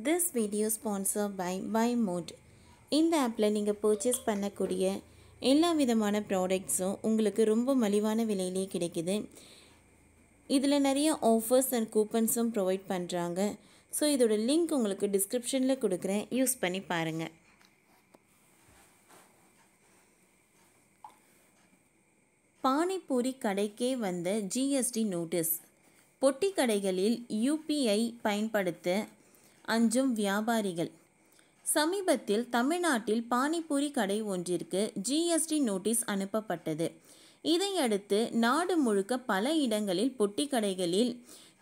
This video sponsored by BuyMode. இந்த ஆப்பில் நீங்கள் பர்ச்சேஸ் பண்ணக்கூடிய எல்லா விதமான ப்ராடக்ட்ஸும் உங்களுக்கு ரொம்ப மலிவான விலையிலே கிடைக்குது. இதில் நிறைய ஆஃபர்ஸ் அண்ட் கூப்பன்ஸும் ப்ரொவைட் பண்ணுறாங்க. ஸோ இதோட லிங்க் உங்களுக்கு டிஸ்கிரிப்ஷனில் கொடுக்குறேன், யூஸ் பண்ணி பாருங்கள். பானிபூரி கடைக்கே வந்த ஜிஎஸ்டி நோட்டீஸ். பொட்டி கடைகளில் யூபிஐ பயன்படுத்த அஞ்சும் வியாபாரிகள். சமீபத்தில் தமிழ்நாட்டில் பானிபூரி கடை ஒன்றிற்கு ஜிஎஸ்டி நோட்டீஸ் அனுப்பப்பட்டது. இதையடுத்து நாடு முழுக்க பல இடங்களில் பொட்டி கடைகளில்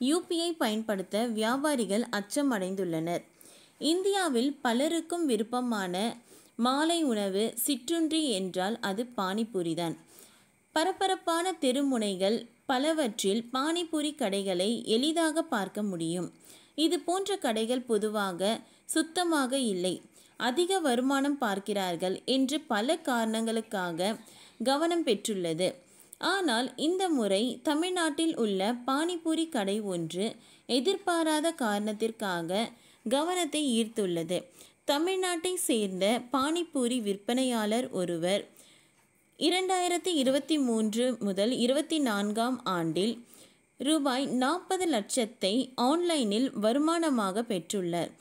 யூபிஐ பயன்படுத்த வியாபாரிகள் அச்சமடைந்துள்ளனர். இந்தியாவில் பலருக்கும் விருப்பமான மாலை உணவு சிற்றுண்டி என்றால் அது பானிபூரிதான். பரபரப்பான தெருமுனைகள் பலவற்றில் பானிபூரி கடைகளை எளிதாக பார்க்க முடியும். இது போன்ற கடைகள் பொதுவாக சுத்தமாக இல்லை, அதிக வருமானம் பார்க்கிறார்கள் என்று பல காரணங்களுக்காக கவனம் பெற்றுள்ளது. ஆனால் இந்த முறை தமிழ்நாட்டில் உள்ள பானிபூரி கடை ஒன்று எதிர்பாராத காரணத்திற்காக கவனத்தை ஈர்த்துள்ளது. தமிழ்நாட்டை சேர்ந்த பானிபூரி விற்பனையாளர் ஒருவர் 2023 முதல் 24ஆம் ஆண்டில் ரூபாய் 40 லட்சத்தை ஆன்லைனில் வருமானமாக பெற்றுள்ளார்.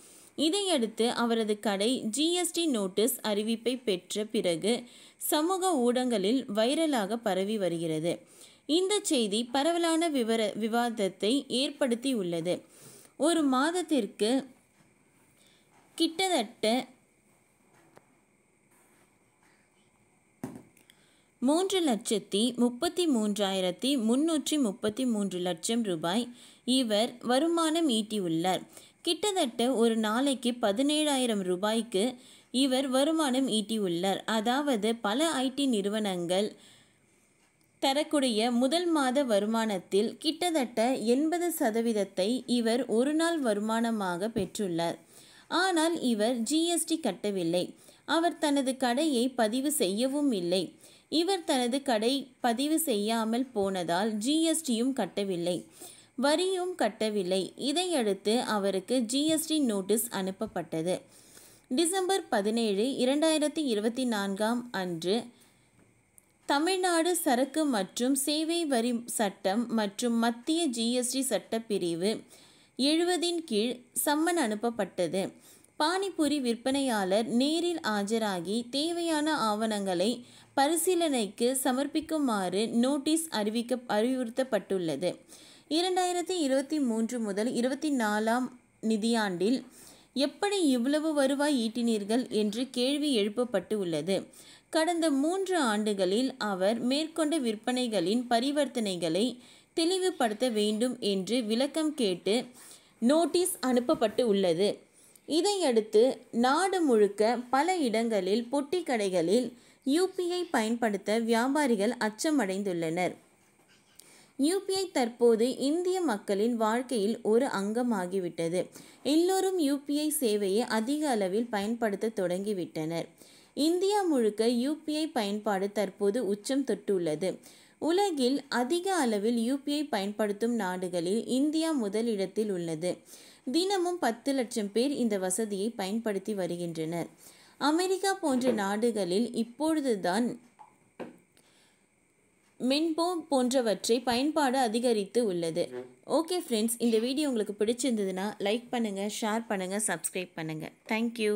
இதையடுத்து அவரது கடை ஜிஎஸ்டி நோட்டீஸ் அறிவிப்பை பெற்ற பிறகு சமூக ஊடகங்களில் வைரலாக பரவி வருகிறது. இந்த செய்தி பரவலான விவாதத்தை ஏற்படுத்தியுள்ளது. ஒரு மாதத்திற்கு கிட்டத்தட்ட 3,33,333 லட்சம் ரூபாய் இவர் வருமானம் ஈட்டியுள்ளார். கிட்டத்தட்ட ஒரு நாளைக்கு 17,000 ரூபாய்க்கு இவர் வருமானம் ஈட்டியுள்ளார். அதாவது பல ஐடி நிறுவனங்கள் தரக்கூடிய முதல் மாத வருமானத்தில் கிட்டத்தட்ட 80% இவர் ஒரு நாள் வருமானமாக பெற்றுள்ளார். ஆனால் இவர் ஜிஎஸ்டி கட்டவில்லை. அவர் தனது கடையை பதிவு செய்யவும் இல்லை. இவர் தனது கடை பதிவு செய்யாமல் போனதால் ஜிஎஸ்டியும் கட்டவில்லை, வரியும் கட்டவில்லை. இதையடுத்து அவருக்கு ஜிஎஸ்டி நோட்டீஸ் அனுப்பப்பட்டது. டிசம்பர் 17, 2024 அன்று தமிழ்நாடு சரக்கு மற்றும் சேவை வரி சட்டம் மற்றும் மத்திய ஜிஎஸ்டி சட்டப்பிரிவு 70 கீழ் சம்மன் அனுப்பப்பட்டது. பானிபூரி விற்பனையாளர் நேரில் ஆஜராகி தேவையான ஆவணங்களை பரிசீலனைக்கு சமர்ப்பிக்குமாறு நோட்டீஸ் அறிவுறுத்தப்பட்டுள்ளது. 2023 முதல் 24ஆம் நிதியாண்டில் எப்படி இவ்வளவு வருவாய் ஈட்டினீர்கள் என்று கேள்வி எழுப்பப்பட்டு உள்ளது. கடந்த 3 ஆண்டுகளில் அவர் மேற்கொண்ட விற்பனைகளின் பரிவர்த்தனைகளை தெளிவுபடுத்த வேண்டும் என்று விளக்கம் கேட்டு நோட்டீஸ் அனுப்பப்பட்டு உள்ளது. இதையடுத்து நாடு முழுக்க பல இடங்களில் பொட்டி கடைகளில் யூபிஐ பயன்படுத்த வியாபாரிகள் அச்சமடைந்துள்ளனர். யூபிஐ தற்போது இந்திய மக்களின் வாழ்க்கையில் ஒரு அங்கமாகிவிட்டது. எல்லோரும் யூபிஐ சேவையை அதிக அளவில் பயன்படுத்த தொடங்கிவிட்டனர். இந்தியா முழுக்க யூபிஐ பயன்பாடு தற்போது உச்சம் தொட்டுள்ளது. உலகில் அதிக அளவில் யூபிஐ பயன்படுத்தும் நாடுகளில் இந்தியா முதலிடத்தில் உள்ளது. தினமும் 10 லட்சம் பேர் இந்த வசதியை பயன்படுத்தி வருகின்றனர். அமெரிக்கா போன்ற நாடுகளில் இப்பொழுதுதான் மென்போ போன்றவற்றை பயன்பாடு அதிகரித்து உள்ளது. ஓகே ஃப்ரெண்ட்ஸ், இந்த வீடியோ உங்களுக்கு பிடிச்சிருந்ததுன்னா லைக் பண்ணுங்கள், ஷேர் பண்ணுங்கள், சப்ஸ்கிரைப் பண்ணுங்கள். தேங்க்யூ.